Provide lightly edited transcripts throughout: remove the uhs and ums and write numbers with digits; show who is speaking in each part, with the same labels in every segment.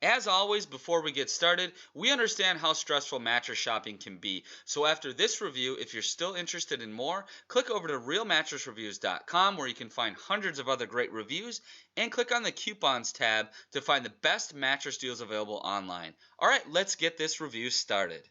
Speaker 1: As always, before we get started, we understand how stressful mattress shopping can be. So after this review, if you're still interested in more, click over to realmattressreviews.com where you can find hundreds of other great reviews and click on the coupons tab to find the best mattress deals available online. All right, let's get this review started.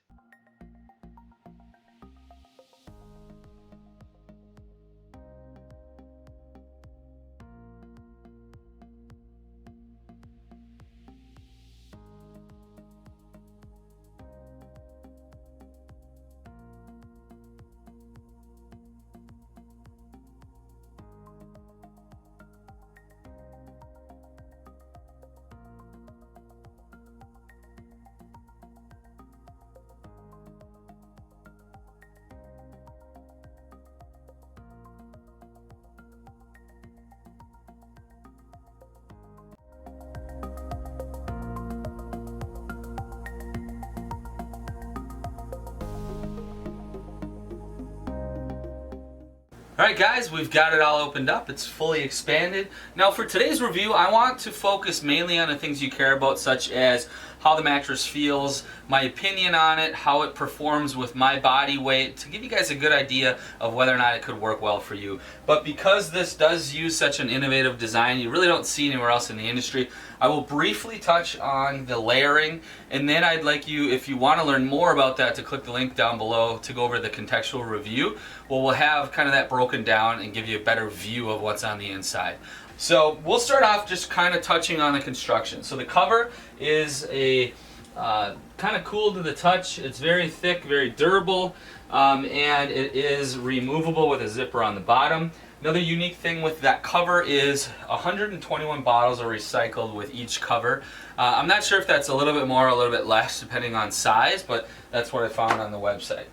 Speaker 1: Alright guys, we've got it all opened up. It's fully expanded. Now for today's review, I want to focus mainly on the things you care about, such as how the mattress feels, my opinion on it, how it performs with my body weight, to give you guys a good idea of whether or not it could work well for you. But because this does use such an innovative design you really don't see anywhere else in the industry, I will briefly touch on the layering, and then I'd like you, if you want to learn more about that, to click the link down below to go over the contextual review. Well, we'll have kind of that broken down and give you a better view of what's on the inside. So we'll start off just kind of touching on the construction. So the cover is a kind of cool to the touch. It's very thick, very durable, and it is removable with a zipper on the bottom. Another unique thing with that cover is 121 bottles are recycled with each cover. I'm not sure if that's a little bit more or a little bit less depending on size, but that's what I found on the website.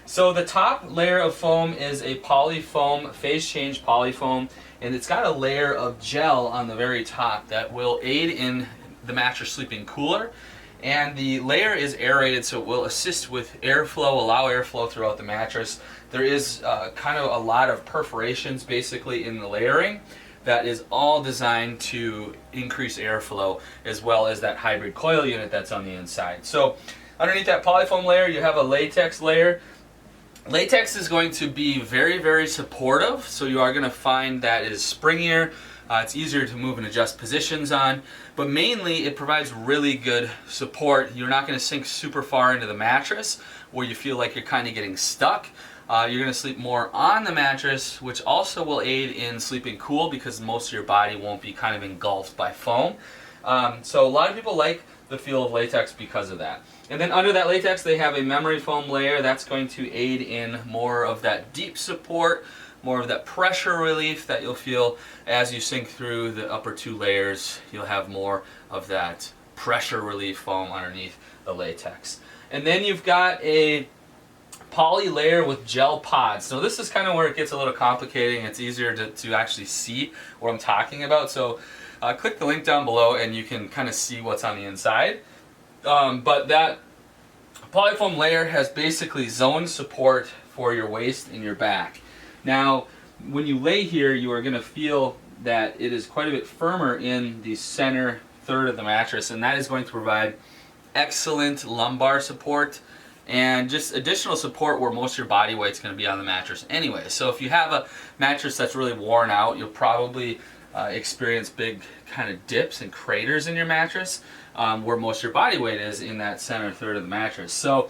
Speaker 1: So the top layer of foam is a polyfoam, phase change polyfoam, and it's got a layer of gel on the very top that will aid in the mattress sleeping cooler. And the layer is aerated, so it will assist with airflow, allow airflow throughout the mattress. There is kind of a lot of perforations basically in the layering that is all designed to increase airflow, as well as that hybrid coil unit that's on the inside. So underneath that polyfoam layer, you have a latex layer. Latex is going to be very, very supportive, so you are going to find that it is springier. It's easier to move and adjust positions on, but mainly it provides really good support. You're not going to sink super far into the mattress where you feel like you're kind of getting stuck. You're going to sleep more on the mattress, which also will aid in sleeping cool because most of your body won't be kind of engulfed by foam. So a lot of people like the feel of latex because of that. And then under that latex they have a memory foam layer that's going to aid in more of that deep support, more of that pressure relief that you'll feel as you sink through the upper two layers. You'll have more of that pressure relief foam underneath the latex. And then you've got a poly layer with gel pods. So this is kind of where it gets a little complicating. It's easier to actually see what I'm talking about. So click the link down below and you can kind of see what's on the inside. But that polyfoam layer has basically zone support for your waist and your back. Now, when you lay here, you are going to feel that it is quite a bit firmer in the center third of the mattress, and that is going to provide excellent lumbar support and just additional support where most of your body weight is going to be on the mattress anyway. So if you have a mattress that's really worn out, you'll probably experience big kind of dips and craters in your mattress where most of your body weight is in that center third of the mattress. So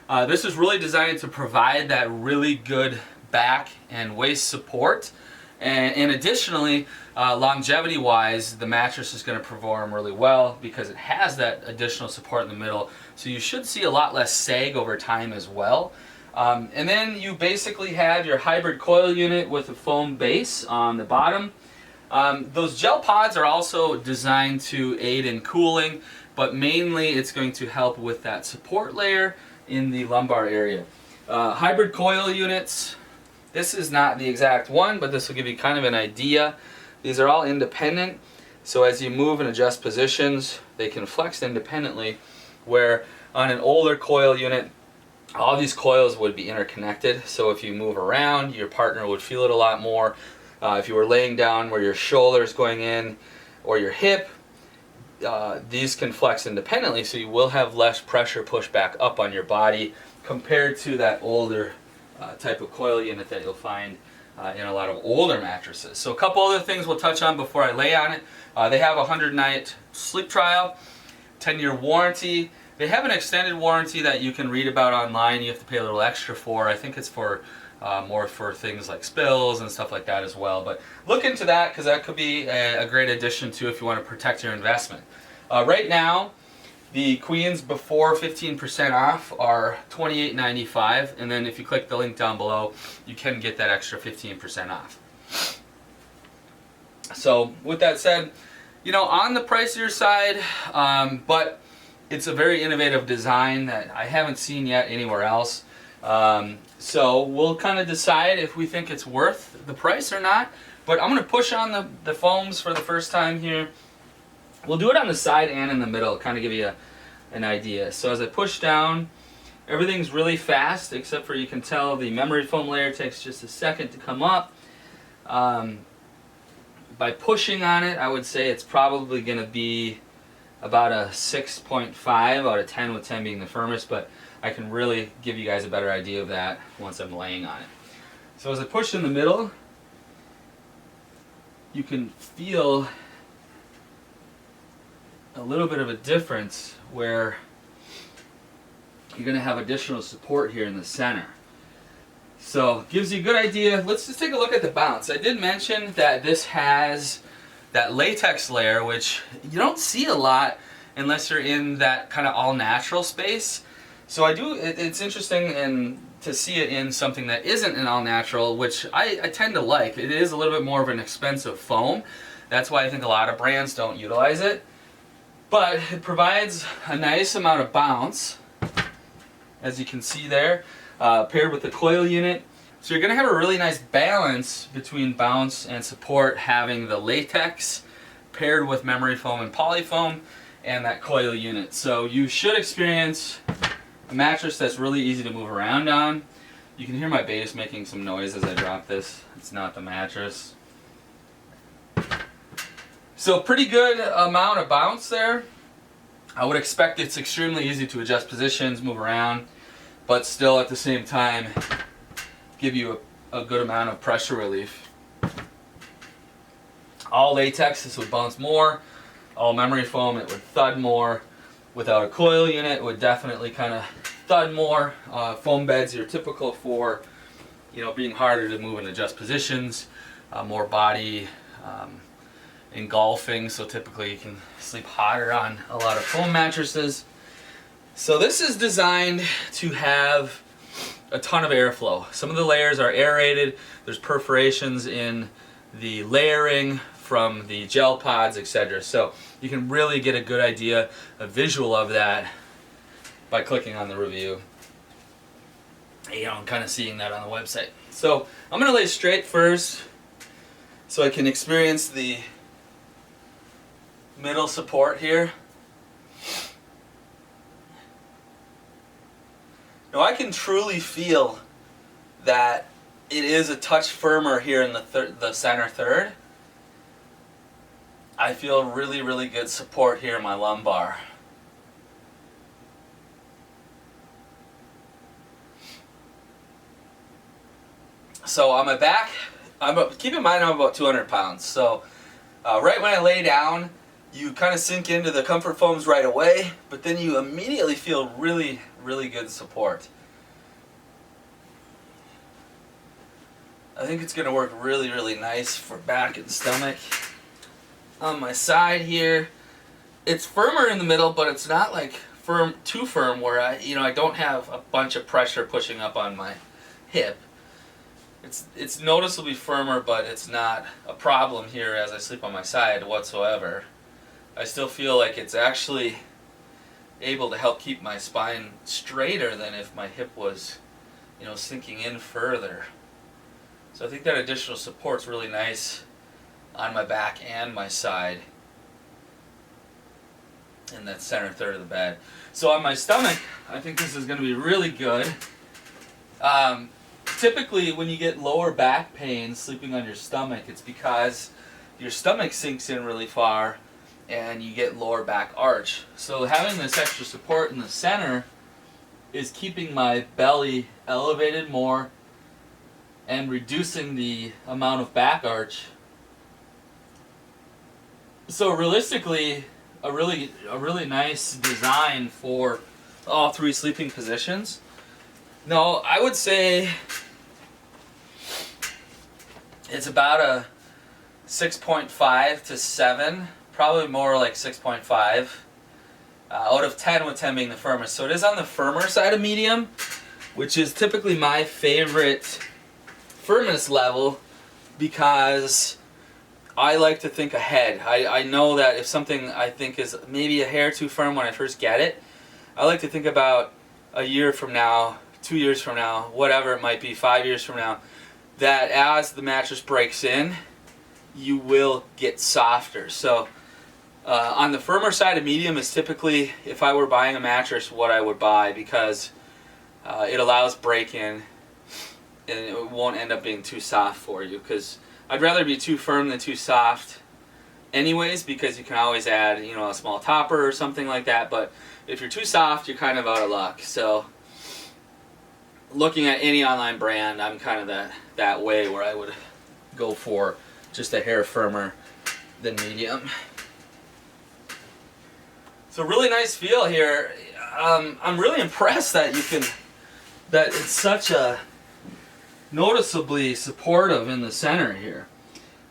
Speaker 1: this is really designed to provide that really good back and waist support, and additionally longevity wise the mattress is going to perform really well because it has that additional support in the middle, so you should see a lot less sag over time as well. And then you basically have your hybrid coil unit with a foam base on the bottom. Those gel pods are also designed to aid in cooling, but mainly it's going to help with that support layer in the lumbar area. Hybrid coil units, this is not the exact one, but this will give you kind of an idea. These are all independent, so as you move and adjust positions, they can flex independently, where on an older coil unit, all these coils would be interconnected, so if you move around, your partner would feel it a lot more. If you were laying down where your shoulder is going in, or your hip, these can flex independently, so you will have less pressure pushed back up on your body compared to that older type of coil unit that you'll find in a lot of older mattresses. So a couple other things we'll touch on before I lay on it. They have a 100-night sleep trial, 10-year warranty. They have an extended warranty that you can read about online. You have to pay a little extra for. I think it's for more for things like spills and stuff like that as well. But look into that, because that could be a great addition too if you want to protect your investment. Right now, the queens before 15% off are $28.95, and then if you click the link down below, you can get that extra 15% off. So with that said, you know, on the pricier side, but it's a very innovative design that I haven't seen yet anywhere else. So we'll kind of decide if we think it's worth the price or not. But I'm going to push on the foams for the first time here. We'll do it on the side and in the middle, kind of give you an idea. So as I push down, everything's really fast, except for you can tell the memory foam layer takes just a second to come up. By pushing on it, I would say it's probably going to be about a 6.5 out of 10, with 10 being the firmest, but I can really give you guys a better idea of that once I'm laying on it. So as I push in the middle, you can feel a little bit of a difference where you're going to have additional support here in the center. So gives you a good idea. Let's just take a look at the bounce. I did mention that this has that latex layer, which you don't see a lot unless you're in that kind of all-natural space. So it's interesting to see it in something that isn't an all-natural, which I tend to like. It is a little bit more of an expensive foam. That's why I think a lot of brands don't utilize it. But it provides a nice amount of bounce, as you can see there, paired with the coil unit. So you're going to have a really nice balance between bounce and support, having the latex paired with memory foam and polyfoam and that coil unit. So you should experience a mattress that's really easy to move around on. You can hear my base making some noise as I drop this. It's not the mattress. So pretty good amount of bounce there. I would expect it's extremely easy to adjust positions, move around, but still at the same time give you a good amount of pressure relief. All latex, this would bounce more. All memory foam, it would thud more. Without a coil unit, it would definitely kind of thud more. Foam beds are typical for, you know, being harder to move and adjust positions, more body engulfing, so typically you can sleep hotter on a lot of foam mattresses. So this is designed to have a ton of airflow. Some of the layers are aerated. There's perforations in the layering from the gel pods, etc. So you can really get a good idea, a visual of that by clicking on the review. You know, I'm kind of seeing that on the website. So I'm going to lay straight first so I can experience the middle support here. Now I can truly feel that it is a touch firmer here in the center third. I feel really, really good support here in my lumbar. So on my back, keep in mind I'm about 200 pounds. So right when I lay down, you kind of sink into the comfort foams right away, but then you immediately feel really, really good support. I think it's going to work really, really nice for back and stomach. On my side here, it's firmer in the middle, but it's not like too firm where I don't have a bunch of pressure pushing up on my hip. It's noticeably firmer, but it's not a problem here as I sleep on my side whatsoever. I still feel like it's actually able to help keep my spine straighter than if my hip was, sinking in further. So I think that additional support's really nice on my back and my side in that center third of the bed. So on my stomach, I think this is going to be really good. Typically when you get lower back pain sleeping on your stomach, it's because your stomach sinks in really far and you get lower back arch. So having this extra support in the center is keeping my belly elevated more and reducing the amount of back arch. So realistically, a really nice design for all three sleeping positions. No, I would say it's about a 6.5 to 7, probably more like 6.5 out of 10, with 10 being the firmest. So it is on the firmer side of medium, which is typically my favorite firmness level because I like to think ahead. I know that if something I think is maybe a hair too firm when I first get it, I like to think about a year from now, 2 years from now, whatever it might be, 5 years from now, that as the mattress breaks in, you will get softer. So on the firmer side of medium is typically, if I were buying a mattress, what I would buy, because it allows break-in and it won't end up being too soft for you, because I'd rather be too firm than too soft anyways, because you can always add, you know, a small topper or something like that. But if you're too soft, you're kind of out of luck. So looking at any online brand, I'm kind of that way, where I would go for just a hair firmer than medium. So really nice feel here. I'm really impressed that that it's such a noticeably supportive in the center here.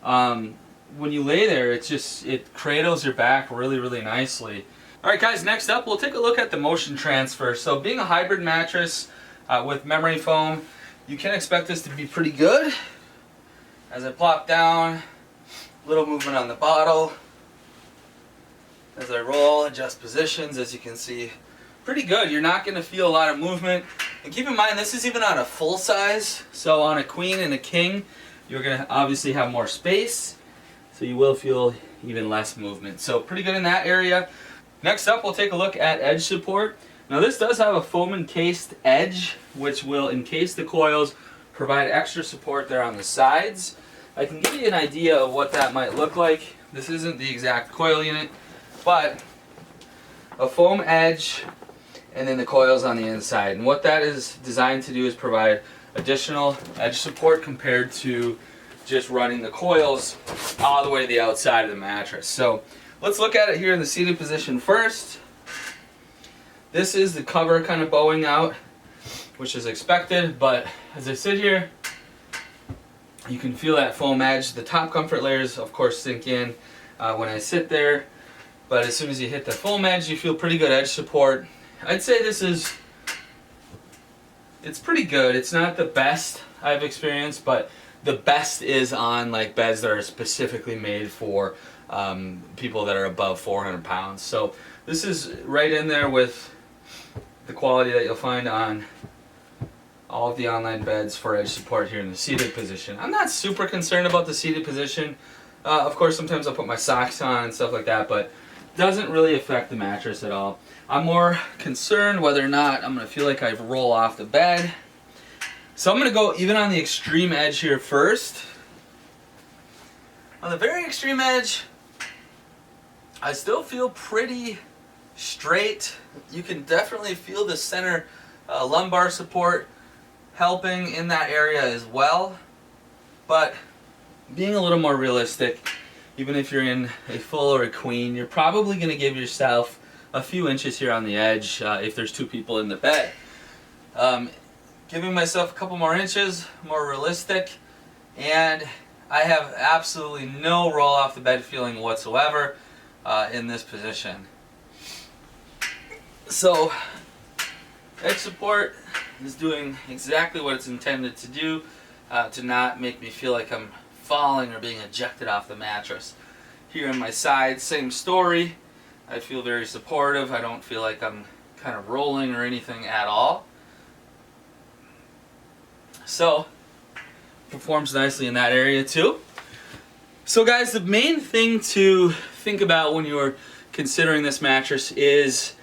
Speaker 1: When you lay there, it cradles your back really nicely. Alright guys, next up we'll take a look at the motion transfer. So being a hybrid mattress with memory foam, you can expect this to be pretty good. As I plop down, little movement on the bottle. As I roll, adjust positions, as you can see, pretty good. You're not going to feel a lot of movement. And keep in mind, this is even on a full size. So on a queen and a king, you're going to obviously have more space. So you will feel even less movement. So pretty good in that area. Next up, we'll take a look at edge support. Now this does have a foam encased edge, which will encase the coils, provide extra support there on the sides. I can give you an idea of what that might look like. This isn't the exact coil unit, but a foam edge and then the coils on the inside. And what that is designed to do is provide additional edge support compared to just running the coils all the way to the outside of the mattress. So let's look at it here in the seated position first. This is the cover kind of bowing out, which is expected, but as I sit here, you can feel that foam edge. The top comfort layers, of course, sink in when I sit there, but as soon as you hit the foam edge, you feel pretty good edge support. I'd say it's pretty good. It's not the best I've experienced, but the best is on like beds that are specifically made for people that are above 400 pounds. So this is right in there with the quality that you'll find on all of the online beds for edge support here in the seated position. I'm not super concerned about the seated position. Of course, sometimes I'll put my socks on and stuff like that, but it doesn't really affect the mattress at all. I'm more concerned whether or not I'm going to feel like I roll off the bed. So I'm going to go even on the extreme edge here first. On the very extreme edge, I still feel pretty straight. You can definitely feel the center lumbar support helping in that area as well. But being a little more realistic, even if you're in a full or a queen, you're probably going to give yourself a few inches here on the edge if there's two people in the bed. Giving myself a couple more inches, more realistic, and I have absolutely no roll off the bed feeling whatsoever in this position. So edge support is doing exactly what it's intended to do, to not make me feel like I'm falling or being ejected off the mattress. Here on my side, same story. I feel very supportive. I don't feel like I'm kind of rolling or anything at all. So, performs nicely in that area too. So guys, the main thing to think about when you're considering this mattress is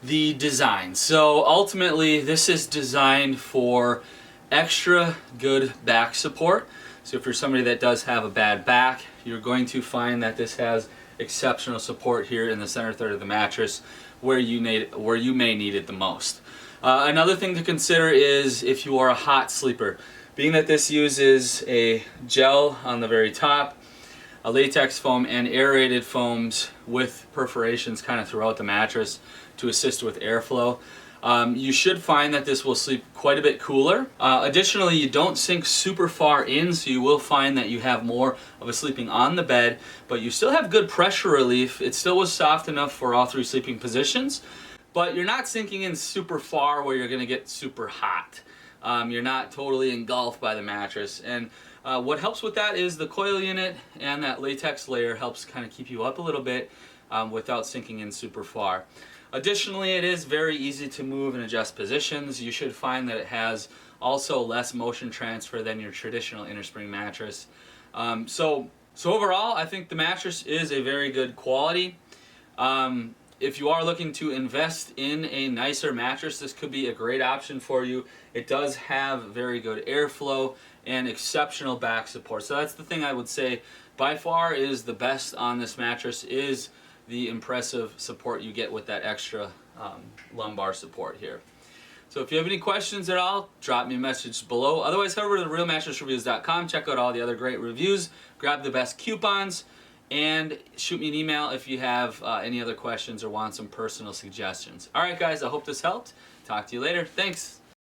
Speaker 1: the design. So ultimately, this is designed for extra good back support. So if you're somebody that does have a bad back, you're going to find that this has exceptional support here in the center third of the mattress where you may need it the most. Another thing to consider is if you are a hot sleeper. Being that this uses a gel on the very top, a latex foam, and aerated foams with perforations kind of throughout the mattress to assist with airflow, you should find that this will sleep quite a bit cooler. Additionally, you don't sink super far in, so you will find that you have more of a sleeping on the bed, but you still have good pressure relief. It still was soft enough for all three sleeping positions, but you're not sinking in super far where you're going to get super hot. You're not totally engulfed by the mattress. And what helps with that is the coil unit and that latex layer helps kind of keep you up a little bit without sinking in super far. Additionally, it is very easy to move and adjust positions. You should find that it has also less motion transfer than your traditional innerspring mattress. So overall, I think the mattress is a very good quality. If you are looking to invest in a nicer mattress, this could be a great option for you. It does have very good airflow and exceptional back support. So that's the thing I would say by far is the best on this mattress is the impressive support you get with that extra lumbar support here. So if you have any questions at all, drop me a message below. Otherwise, head over to therealmattressreviews.com, check out all the other great reviews, grab the best coupons, and shoot me an email if you have any other questions or want some personal suggestions. All right, guys, I hope this helped. Talk to you later. Thanks.